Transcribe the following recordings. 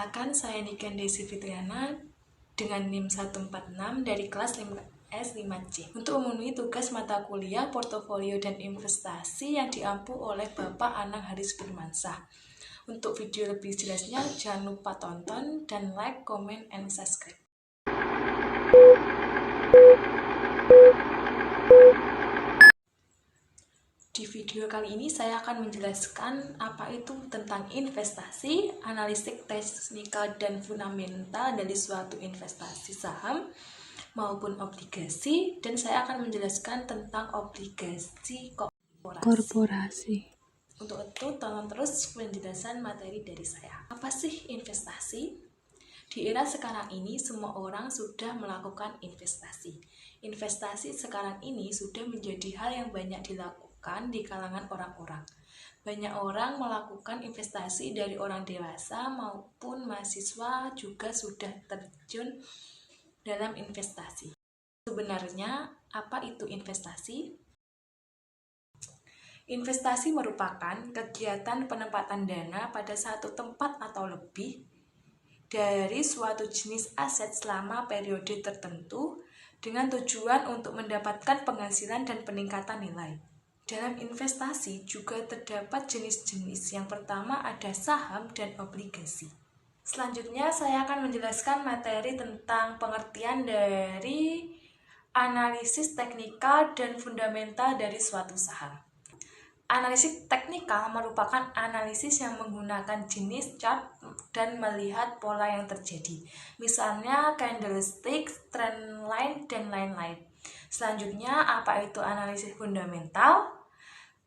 Perkenalkan, saya Niken Desi Fitriana dengan NIM 146 dari kelas 5S5C untuk memenuhi tugas mata kuliah Portofolio dan Investasi yang diampu oleh Bapak Anang Haris Firmansyah. Untuk video lebih jelasnya, jangan lupa tonton dan like, comment, and subscribe. Di video kali ini saya akan menjelaskan apa itu tentang investasi, analisis teknikal dan fundamental dari suatu investasi saham maupun obligasi, dan saya akan menjelaskan tentang obligasi korporasi. Untuk itu, tonton terus penjelasan materi dari saya. Apa sih investasi? Di era sekarang ini, semua orang sudah melakukan investasi. Investasi sekarang ini sudah menjadi hal yang banyak dilakukan di kalangan orang-orang. Banyak orang melakukan investasi, dari orang dewasa maupun mahasiswa juga sudah terjun dalam investasi. Sebenarnya, apa itu investasi? Investasi merupakan kegiatan penempatan dana pada satu tempat atau lebih dari suatu jenis aset selama periode tertentu dengan tujuan untuk mendapatkan penghasilan dan peningkatan nilai. Dalam investasi juga terdapat jenis-jenis. Yang pertama ada saham dan obligasi. Selanjutnya saya akan menjelaskan materi tentang pengertian dari analisis teknikal dan fundamental dari suatu saham. Analisis teknikal merupakan analisis yang menggunakan jenis chart dan melihat pola yang terjadi. Misalnya candlestick, trend line, dan lain-lain. Selanjutnya, apa itu analisis fundamental?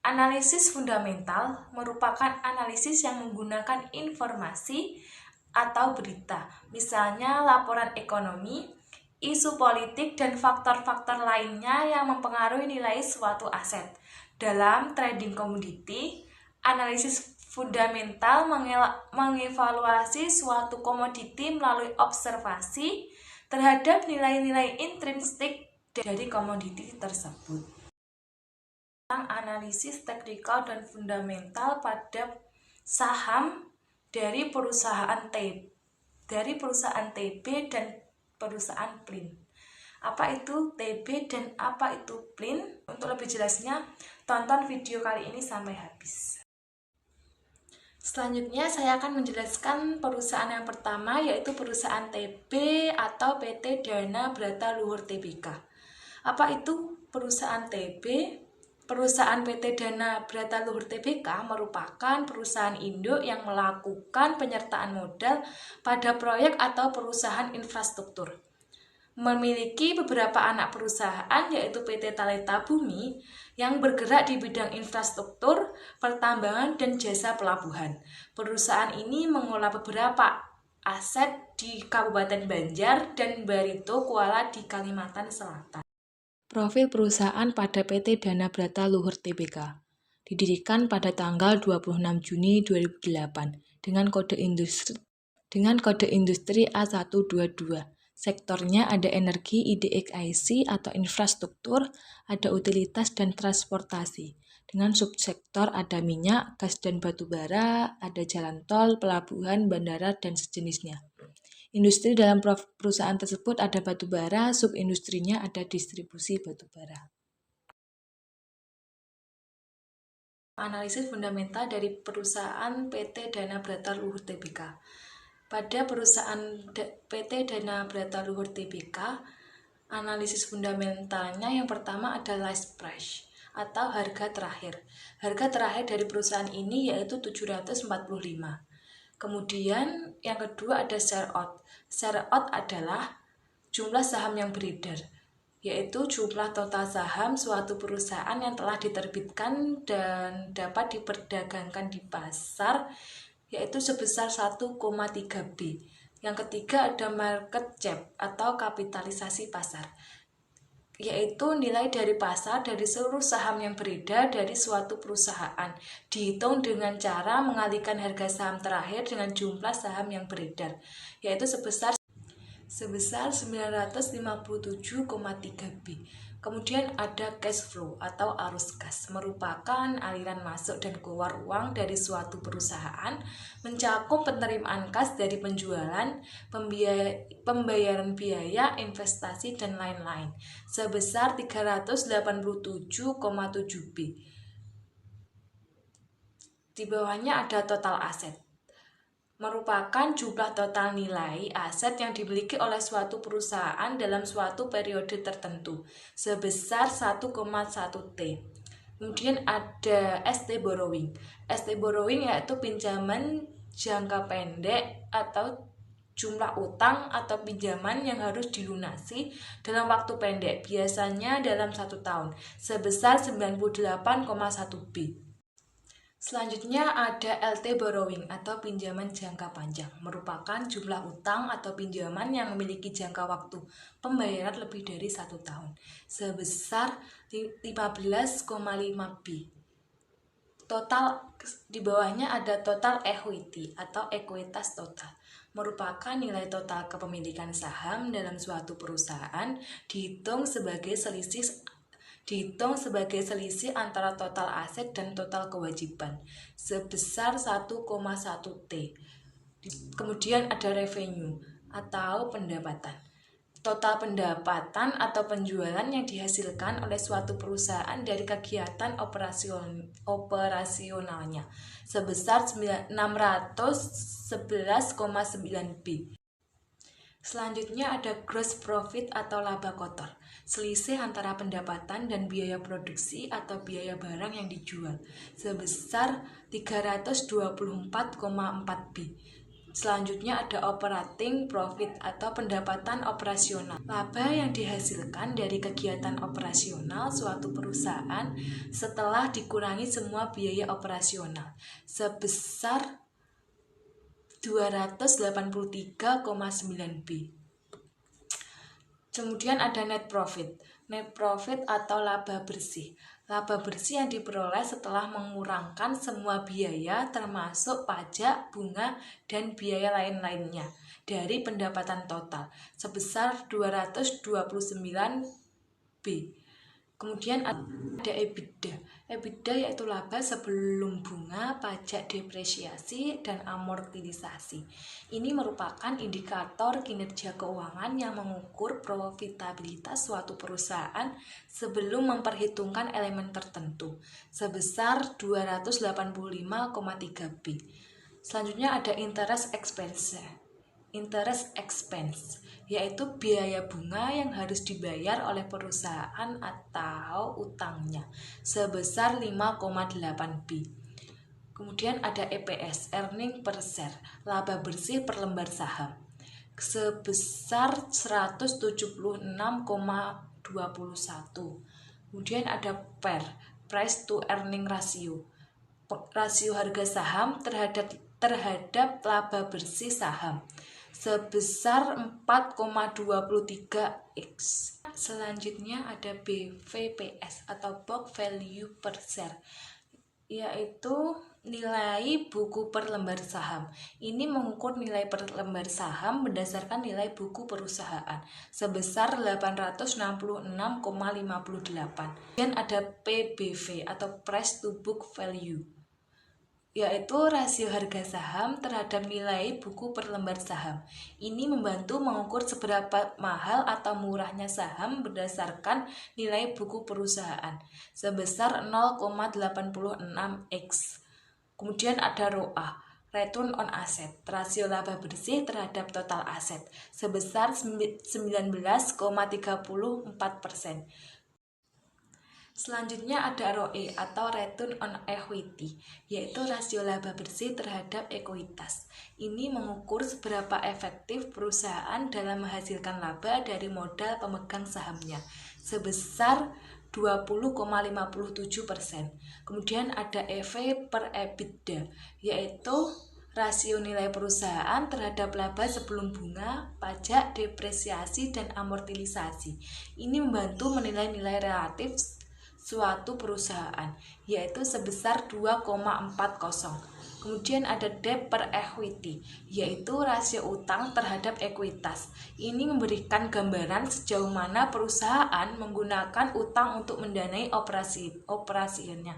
Analisis fundamental merupakan analisis yang menggunakan informasi atau berita. Misalnya laporan ekonomi, isu politik, dan faktor-faktor lainnya yang mempengaruhi nilai suatu aset. Dalam trading komoditi, analisis fundamental mengevaluasi suatu komoditi melalui observasi terhadap nilai-nilai intrinsik dari komoditi tersebut. Tentang analisis teknikal dan fundamental pada saham dari perusahaan TB dan perusahaan PLIN. Apa itu TB dan apa itu PLIN? Untuk lebih jelasnya, tonton video kali ini sampai habis. Selanjutnya saya akan menjelaskan perusahaan yang pertama, yaitu perusahaan TB atau PT Dana Brata Luhur Tbk. Apa itu perusahaan TB? Perusahaan PT Dana Brata Luhur Tbk merupakan perusahaan induk yang melakukan penyertaan modal pada proyek atau perusahaan infrastruktur. Memiliki beberapa anak perusahaan, yaitu PT Talenta Bumi yang bergerak di bidang infrastruktur, pertambangan, dan jasa pelabuhan. Perusahaan ini mengelola beberapa aset di Kabupaten Banjar dan Barito Kuala di Kalimantan Selatan. Profil perusahaan pada PT Dana Brata Luhur Tbk. Didirikan pada tanggal 26 Juni 2008 dengan kode industri A122. Sektornya ada energi, IDX-IC atau infrastruktur, ada utilitas dan transportasi. Dengan subsektor ada minyak, gas dan batu bara, ada jalan tol, pelabuhan, bandara, dan sejenisnya. Industri dalam perusahaan tersebut ada batu bara, subindustrinya ada distribusi batu bara. Analisis fundamental dari perusahaan PT Dana Brata Luhur Tbk. Pada perusahaan PT Dana Brata Luhur Tbk, analisis fundamentalnya yang pertama adalah list price atau harga terakhir. Harga terakhir dari perusahaan ini yaitu 745. Kemudian yang kedua ada share out. Share out adalah jumlah saham yang beredar, yaitu jumlah total saham suatu perusahaan yang telah diterbitkan dan dapat diperdagangkan di pasar, yaitu sebesar 1,3 B. Yang ketiga ada market cap atau kapitalisasi pasar, yaitu nilai dari pasar dari seluruh saham yang beredar dari suatu perusahaan, dihitung dengan cara mengalihkan harga saham terakhir dengan jumlah saham yang beredar, yaitu sebesar. sebesar 957,3 B. Kemudian ada cash flow atau arus kas, merupakan aliran masuk dan keluar uang dari suatu perusahaan, mencakup penerimaan kas dari penjualan, pembayaran biaya, investasi, dan lain-lain, sebesar 387,7 B. Di bawahnya ada total aset, merupakan jumlah total nilai aset yang dimiliki oleh suatu perusahaan dalam suatu periode tertentu, sebesar 1,1 T. Kemudian ada ST borrowing. ST borrowing yaitu pinjaman jangka pendek atau jumlah utang atau pinjaman yang harus dilunasi dalam waktu pendek, biasanya dalam 1 tahun, sebesar 98,1 B. Selanjutnya ada LT borrowing atau pinjaman jangka panjang, merupakan jumlah utang atau pinjaman yang memiliki jangka waktu pembayaran lebih dari 1 tahun, sebesar 15,5 B. Total di bawahnya ada total equity atau ekuitas total, merupakan nilai total kepemilikan saham dalam suatu perusahaan dihitung sebagai selisih antara total aset dan total kewajiban, sebesar 1,1 T. Kemudian ada revenue atau pendapatan. Total pendapatan atau penjualan yang dihasilkan oleh suatu perusahaan dari kegiatan operasionalnya, sebesar 611,9 B. Selanjutnya ada gross profit atau laba kotor, selisih antara pendapatan dan biaya produksi atau biaya barang yang dijual, sebesar 324,4 B. Selanjutnya ada operating profit atau pendapatan operasional, laba yang dihasilkan dari kegiatan operasional suatu perusahaan setelah dikurangi semua biaya operasional, sebesar 283,9 B. Kemudian ada net profit. Net profit atau laba bersih. Laba bersih yang diperoleh setelah mengurangkan semua biaya termasuk pajak, bunga, dan biaya lain-lainnya dari pendapatan total, sebesar 229 B. Kemudian ada EBITDA. EBITDA yaitu laba sebelum bunga, pajak, depresiasi, dan amortisasi. Ini merupakan indikator kinerja keuangan yang mengukur profitabilitas suatu perusahaan sebelum memperhitungkan elemen tertentu, sebesar 285,3 B. Selanjutnya ada interest expense. Interest expense yaitu biaya bunga yang harus dibayar oleh perusahaan atau utangnya, sebesar 5,8 B. Kemudian ada EPS, earning per share, laba bersih per lembar saham, sebesar 176,21. Kemudian ada PER, price to earning ratio, rasio harga saham terhadap laba bersih saham, sebesar 4,23x. Selanjutnya ada BVPS atau book value per share, yaitu nilai buku per lembar saham. Ini mengukur nilai per lembar saham berdasarkan nilai buku perusahaan, sebesar 866,58. Dan ada PBV atau price to book value, yaitu rasio harga saham terhadap nilai buku per lembar saham. Ini membantu mengukur seberapa mahal atau murahnya saham berdasarkan nilai buku perusahaan, sebesar 0,86x. Kemudian ada ROA, return on asset, rasio laba bersih terhadap total aset, sebesar 19,34%. Selanjutnya ada ROE atau return on equity, yaitu rasio laba bersih terhadap ekuitas. Ini mengukur seberapa efektif perusahaan dalam menghasilkan laba dari modal pemegang sahamnya, sebesar 20,57%. Kemudian ada EV per EBITDA, yaitu rasio nilai perusahaan terhadap laba sebelum bunga, pajak, depresiasi, dan amortisasi. Ini membantu menilai nilai relatif suatu perusahaan, yaitu sebesar 2,40. Kemudian ada debt per equity, yaitu rasio utang terhadap ekuitas. Ini memberikan gambaran sejauh mana perusahaan menggunakan utang untuk mendanai operasinya,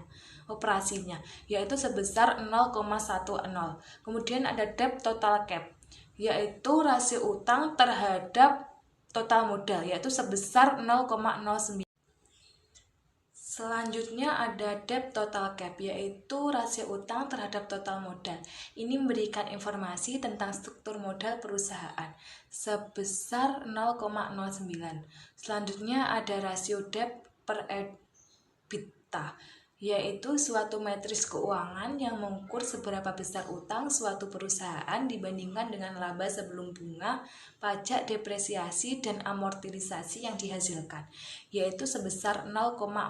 yaitu sebesar 0,10. Kemudian ada debt total cap, yaitu rasio utang terhadap total modal, yaitu sebesar 0,09. Selanjutnya ada debt total cap, yaitu rasio utang terhadap total modal. Ini memberikan informasi tentang struktur modal perusahaan sebesar 0,09. Selanjutnya ada rasio debt per EBITDA, yaitu suatu matriks keuangan yang mengukur seberapa besar utang suatu perusahaan dibandingkan dengan laba sebelum bunga, pajak, depresiasi, dan amortisasi yang dihasilkan, yaitu sebesar 0,40.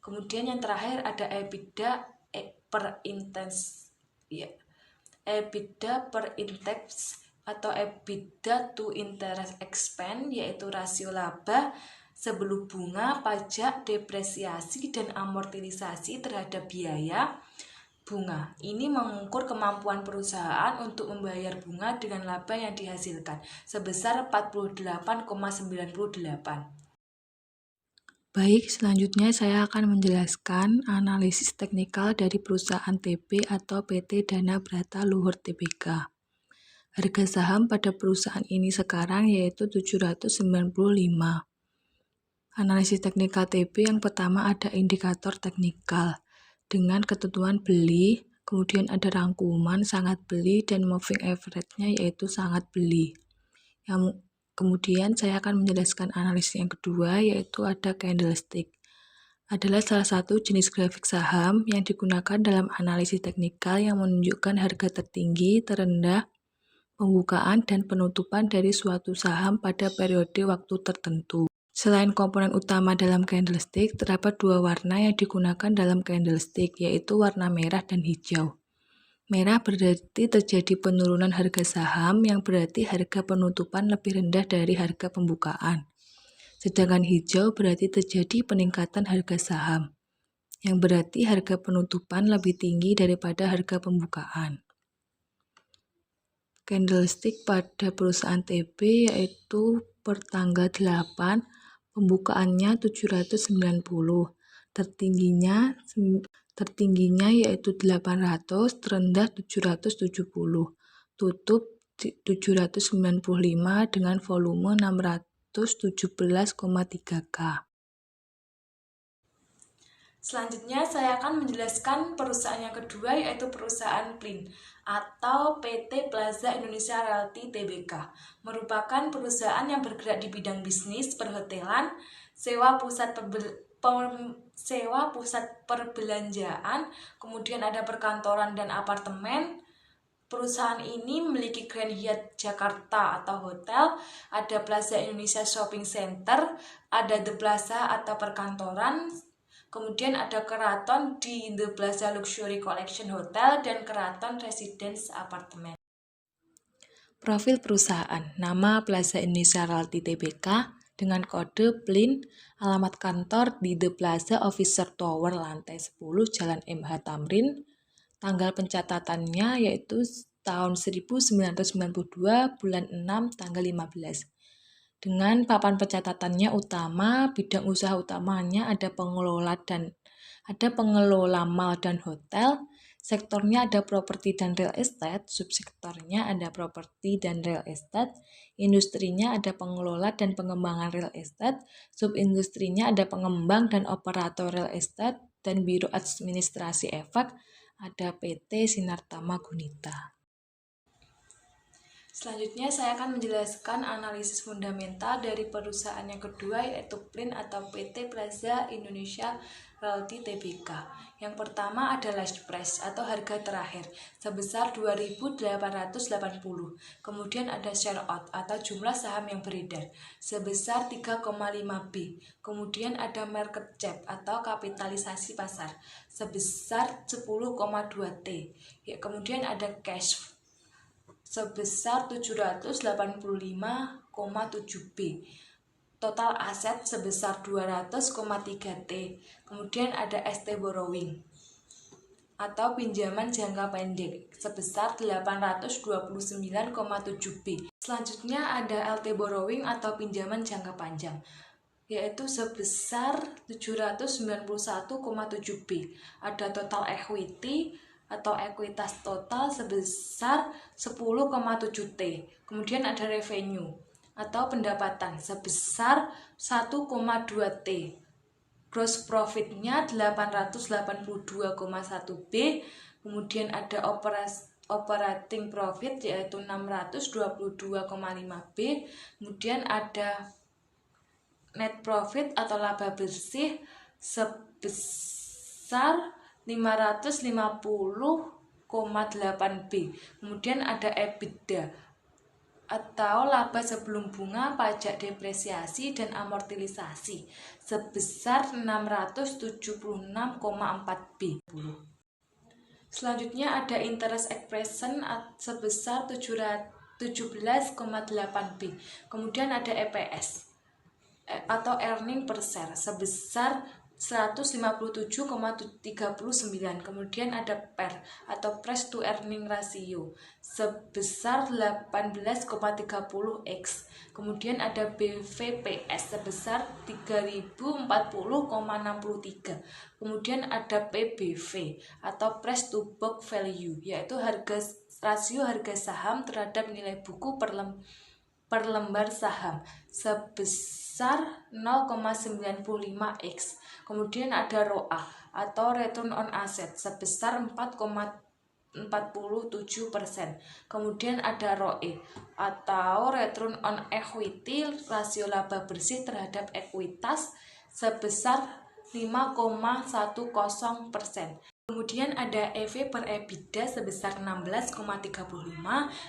Kemudian yang terakhir ada EBITDA per index atau EBITDA to interest expense, yaitu rasio laba sebelum bunga, pajak, depresiasi, dan amortisasi terhadap biaya bunga. Ini mengukur kemampuan perusahaan untuk membayar bunga dengan laba yang dihasilkan sebesar 48,98. Baik, selanjutnya saya akan menjelaskan analisis teknikal dari perusahaan TB atau PT Dana Brata Luhur Tbk. Harga saham pada perusahaan ini sekarang yaitu 795. Analisis teknikal TB yang pertama ada indikator teknikal dengan ketentuan beli, kemudian ada rangkuman sangat beli dan moving average-nya yaitu sangat beli. Kemudian saya akan menjelaskan analisis yang kedua yaitu ada candlestick. Adalah salah satu jenis grafik saham yang digunakan dalam analisis teknikal yang menunjukkan harga tertinggi, terendah, pembukaan dan penutupan dari suatu saham pada periode waktu tertentu. Selain komponen utama dalam candlestick, terdapat dua warna yang digunakan dalam candlestick, yaitu warna merah dan hijau. Merah berarti terjadi penurunan harga saham yang berarti harga penutupan lebih rendah dari harga pembukaan. Sedangkan hijau berarti terjadi peningkatan harga saham, yang berarti harga penutupan lebih tinggi daripada harga pembukaan. Candlestick pada perusahaan TB yaitu per tanggal 8, pembukaannya 790, tertingginya yaitu 800, terendah 770, tutup 795 dengan volume 617,3K. Selanjutnya saya akan menjelaskan perusahaan yang kedua yaitu perusahaan PLIN atau PT Plaza Indonesia Realty Tbk. Merupakan perusahaan yang bergerak di bidang bisnis perhotelan, sewa pusat perbelanjaan, kemudian ada perkantoran dan apartemen. Perusahaan ini memiliki Grand Hyatt Jakarta atau hotel, ada Plaza Indonesia Shopping Center, ada The Plaza atau perkantoran, kemudian ada Keraton di The Plaza Luxury Collection Hotel dan Keraton Residence Apartemen. Profil perusahaan, nama Plaza Indonesia Realty Tbk dengan kode PLIN, alamat kantor di The Plaza Officer Tower lantai 10 Jalan MH Tamrin, tanggal pencatatannya yaitu tahun 1992 bulan 6 tanggal 15. Dengan papan pencatatannya utama, bidang usaha utamanya ada pengelola mal dan hotel, sektornya ada properti dan real estate, subsektornya ada properti dan real estate, industrinya ada pengelola dan pengembangan real estate, subindustrinya ada pengembang dan operator real estate, dan biro administrasi efek ada PT Sinartama Gunita. Selanjutnya saya akan menjelaskan analisis fundamental dari perusahaan yang kedua yaitu PLIN atau PT Plaza Indonesia Realty Tbk. Yang pertama ada last price atau harga terakhir sebesar 2.880. Kemudian ada share out atau jumlah saham yang beredar sebesar 3,5B. Kemudian ada market cap atau kapitalisasi pasar sebesar 10,2T. Kemudian ada cash sebesar 785,7B. Total aset sebesar 200,3T. Kemudian ada ST borrowing. atau pinjaman jangka pendek sebesar 829,7 B. Selanjutnya ada LT borrowing atau pinjaman jangka panjang, yaitu sebesar 791,7 B. Ada total equity atau ekuitas total sebesar 10,7 T. Kemudian ada revenue atau pendapatan sebesar 1,2 T. Gross profitnya 882,1 B. Kemudian ada operating profit yaitu 622,5 B. Kemudian ada net profit atau laba bersih sebesar 550,8 B. Kemudian ada EBITDA atau laba sebelum bunga, pajak, depresiasi, dan amortisasi sebesar 676,4 B. Selanjutnya ada interest expression sebesar 17,8 B. Kemudian ada EPS atau earning per share sebesar 157,39. Kemudian ada PER atau price to earning ratio sebesar 18,30x. Kemudian ada BVPS sebesar 3040,63. Kemudian ada PBV atau price to book value, yaitu rasio harga saham terhadap nilai buku per lembar saham sebesar 0,95x. Kemudian ada ROA atau return on asset sebesar 4,47%. Kemudian ada ROE atau return on equity, rasio laba bersih terhadap ekuitas sebesar 5,10%. Kemudian ada EV per EBITDA sebesar 16,35,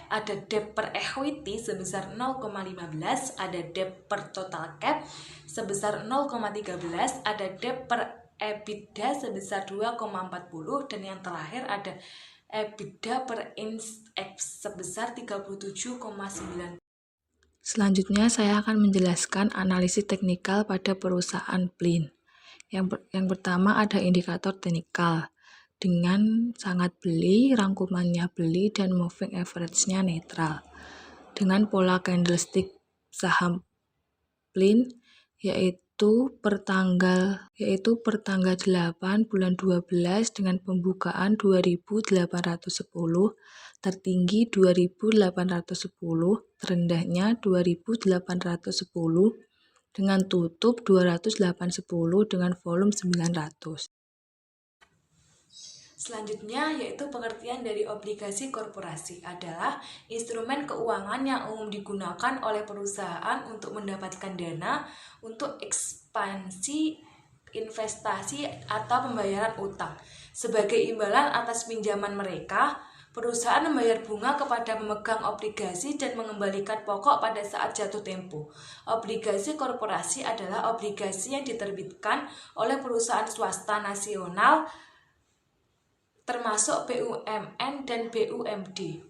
ada debt per equity sebesar 0,15, ada debt per total cap sebesar 0,13, ada debt per EBITDA sebesar 2,40, dan yang terakhir ada EBITDA per INX sebesar 37,9. Selanjutnya saya akan menjelaskan analisis teknikal pada perusahaan Plin. Yang pertama ada indikator teknikal dengan sangat beli, rangkumannya beli, dan moving average-nya netral. Dengan pola candlestick saham Plin yaitu per tanggal 8 bulan 12 dengan pembukaan 2810, tertinggi 2810, terendahnya 2810, dengan tutup 2810 dengan volume 900. Selanjutnya yaitu pengertian dari obligasi korporasi adalah instrumen keuangan yang umum digunakan oleh perusahaan untuk mendapatkan dana untuk ekspansi, investasi, atau pembayaran utang. Sebagai imbalan atas pinjaman mereka, perusahaan membayar bunga kepada pemegang obligasi dan mengembalikan pokok pada saat jatuh tempo. Obligasi korporasi adalah obligasi yang diterbitkan oleh perusahaan swasta nasional termasuk BUMN dan BUMD.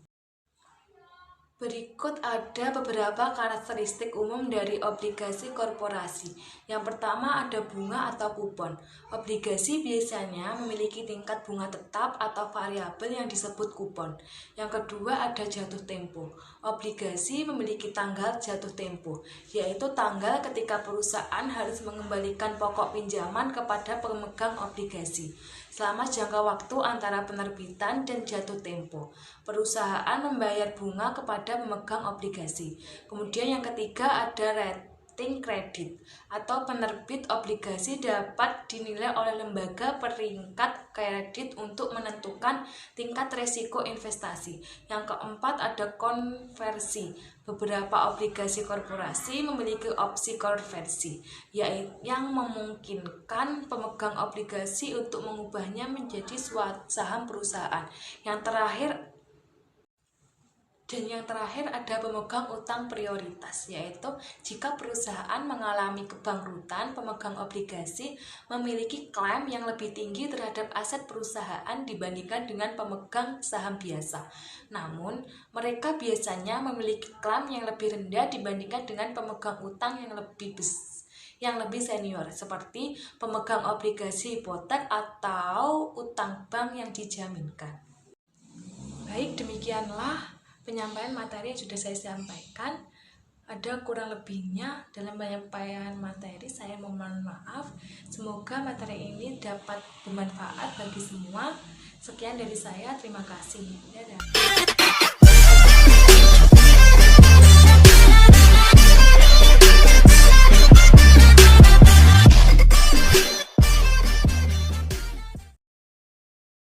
Berikut ada beberapa karakteristik umum dari obligasi korporasi. Yang pertama ada bunga atau kupon. Obligasi biasanya memiliki tingkat bunga tetap atau variabel yang disebut kupon. Yang kedua ada jatuh tempo. Obligasi memiliki tanggal jatuh tempo, yaitu tanggal ketika perusahaan harus mengembalikan pokok pinjaman kepada pemegang obligasi. Selama jangka waktu antara penerbitan dan jatuh tempo, perusahaan membayar bunga kepada pemegang obligasi. Kemudian yang ketiga ada rating kredit atau penerbit obligasi dapat dinilai oleh lembaga peringkat kredit untuk menentukan tingkat resiko investasi. Yang keempat ada konversi. Beberapa obligasi korporasi memiliki opsi konversi, yaitu yang memungkinkan pemegang obligasi untuk mengubahnya menjadi saham perusahaan. Yang terakhir Dan yang terakhir ada pemegang utang prioritas, yaitu jika perusahaan mengalami kebangkrutan, pemegang obligasi memiliki klaim yang lebih tinggi terhadap aset perusahaan dibandingkan dengan pemegang saham biasa. Namun, mereka biasanya memiliki klaim yang lebih rendah dibandingkan dengan pemegang utang yang lebih senior, seperti pemegang obligasi hipotek atau utang bank yang dijaminkan. Baik, demikianlah penyampaian materi yang sudah saya sampaikan. Ada kurang lebihnya dalam penyampaian materi, saya mohon maaf. Semoga materi ini dapat bermanfaat bagi semua. Sekian dari saya, terima kasih. Dadah.